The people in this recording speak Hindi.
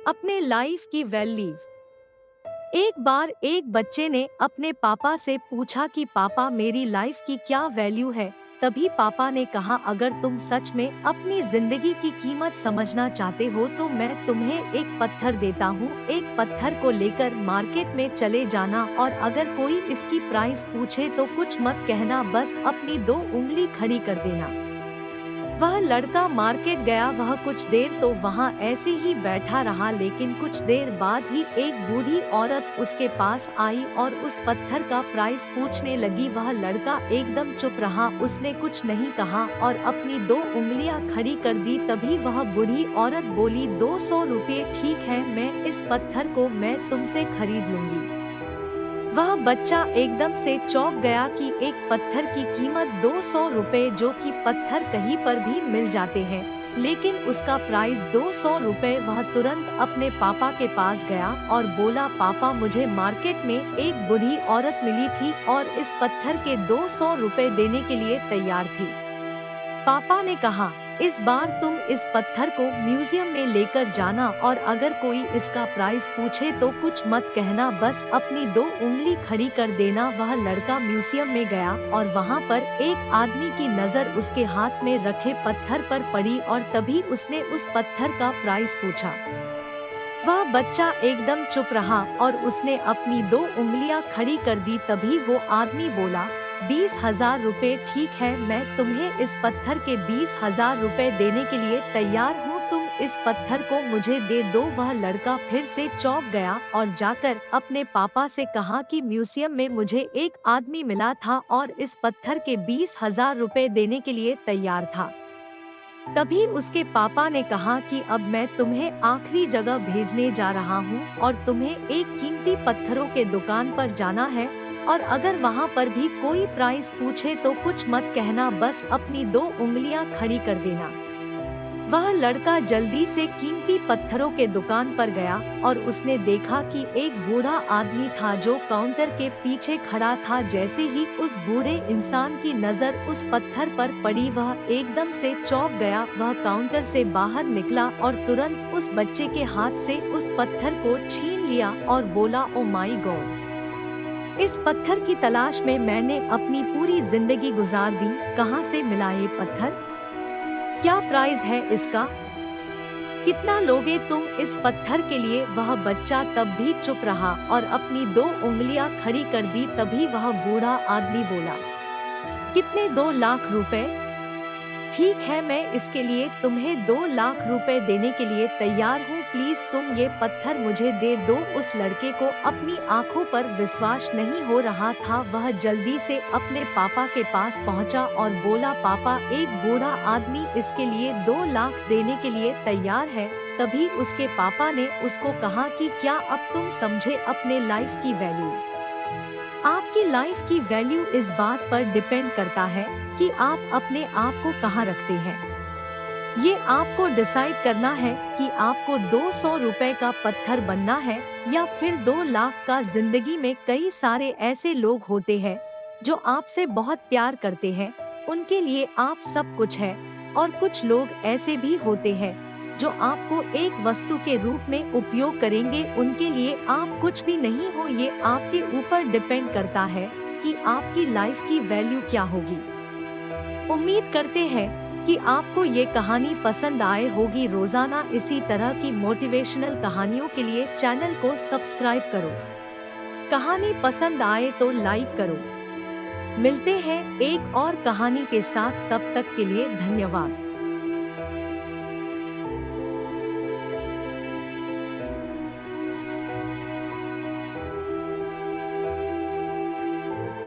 अपने लाइफ की वैल्यू। एक बार एक बच्चे ने अपने पापा से पूछा कि पापा मेरी लाइफ की क्या वैल्यू है। तभी पापा ने कहा, अगर तुम सच में अपनी जिंदगी की कीमत समझना चाहते हो तो मैं तुम्हें एक पत्थर देता हूँ। एक पत्थर को लेकर मार्केट में चले जाना और अगर कोई इसकी प्राइस पूछे तो कुछ मत कहना, बस अपनी 2 उंगली खड़ी कर देना। वह लड़का मार्केट गया। वह कुछ देर तो वहाँ ऐसे ही बैठा रहा, लेकिन कुछ देर बाद ही एक बूढ़ी औरत उसके पास आई और उस पत्थर का प्राइस पूछने लगी। वह लड़का एकदम चुप रहा, उसने कुछ नहीं कहा और अपनी 2 उंगलियां खड़ी कर दी। तभी वह बूढ़ी औरत बोली, 200 रुपये ठीक है, मैं इस पत्थर को मैं तुमसे खरीद लूंगी। वह बच्चा एकदम से चौंक गया कि एक पत्थर की कीमत 200 रुपए, जो कि पत्थर कहीं पर भी मिल जाते हैं, लेकिन उसका प्राइस 200 रुपए। वह तुरंत अपने पापा के पास गया और बोला, पापा मुझे मार्केट में एक बूढ़ी औरत मिली थी और इस पत्थर के 200 रुपए देने के लिए तैयार थी। पापा ने कहा, इस बार तुम इस पत्थर को म्यूजियम में लेकर जाना और अगर कोई इसका प्राइस पूछे तो कुछ मत कहना, बस अपनी 2 उंगली खड़ी कर देना। वह लड़का म्यूजियम में गया और वहाँ पर एक आदमी की नज़र उसके हाथ में रखे पत्थर पर पड़ी और तभी उसने उस पत्थर का प्राइस पूछा। वह बच्चा एकदम चुप रहा और उसने अपनी 2 उंगलियां खड़ी कर दी। तभी वो आदमी बोला, 20,000 रुपए ठीक है, मैं तुम्हें इस पत्थर के 20,000 रुपए देने के लिए तैयार हूँ, तुम इस पत्थर को मुझे दे दो। वह लड़का फिर से चौंक गया और जाकर अपने पापा से कहा कि म्यूजियम में मुझे एक आदमी मिला था और इस पत्थर के 20,000 रुपए देने के लिए तैयार था। तभी उसके पापा ने कहा कि अब मैं तुम्हें आखिरी जगह भेजने जा रहा हूँ और तुम्हें एक कीमती पत्थरों के दुकान पर जाना है और अगर वहाँ पर भी कोई प्राइस पूछे तो कुछ मत कहना, बस अपनी 2 उंगलियां खड़ी कर देना। वह लड़का जल्दी से कीमती पत्थरों के दुकान पर गया और उसने देखा कि एक बूढ़ा आदमी था जो काउंटर के पीछे खड़ा था। जैसे ही उस बूढ़े इंसान की नज़र उस पत्थर पर पड़ी, वह एकदम से चौंक गया। वह काउंटर से बाहर निकला और तुरंत उस बच्चे के हाथ से उस पत्थर को छीन लिया और बोला, ओ माई गॉड, इस पत्थर की तलाश में मैंने अपनी पूरी जिंदगी गुजार दी, कहाँ से मिला ये पत्थर? क्या प्राइस है इसका? कितना लोगे तुम इस पत्थर के लिए? वह बच्चा तब भी चुप रहा और अपनी 2 उंगलियां खड़ी कर दी। तभी वह बूढ़ा आदमी बोला, कितने? 2 लाख रुपए ठीक है, मैं इसके लिए तुम्हें 2 लाख रुपए देने के लिए तैयार हूँ, प्लीज तुम ये पत्थर मुझे दे दो। उस लड़के को अपनी आंखों पर विश्वास नहीं हो रहा था। वह जल्दी से अपने पापा के पास पहुँचा और बोला, पापा एक बूढ़ा आदमी इसके लिए 2 लाख देने के लिए तैयार है। तभी उसके पापा ने उसको कहा कि क्या अब तुम समझे अपने लाइफ की वैल्यू? आपकी लाइफ की वैल्यू इस बात पर डिपेंड करता है कि आप अपने आप को कहाँ रखते हैं। ये आपको डिसाइड करना है कि आपको 200 रुपए का पत्थर बनना है या फिर 2 लाख का। जिंदगी में कई सारे ऐसे लोग होते हैं जो आपसे बहुत प्यार करते हैं, उनके लिए आप सब कुछ है, और कुछ लोग ऐसे भी होते हैं जो आपको एक वस्तु के रूप में उपयोग करेंगे, उनके लिए आप कुछ भी नहीं हो। ये आपके ऊपर डिपेंड करता है कि आपकी लाइफ की वैल्यू क्या होगी। उम्मीद करते हैं कि आपको ये कहानी पसंद आए होगी। रोजाना इसी तरह की मोटिवेशनल कहानियों के लिए चैनल को सब्सक्राइब करो। कहानी पसंद आए तो लाइक करो। मिलते हैं एक और कहानी के साथ, तब तक के लिए धन्यवाद।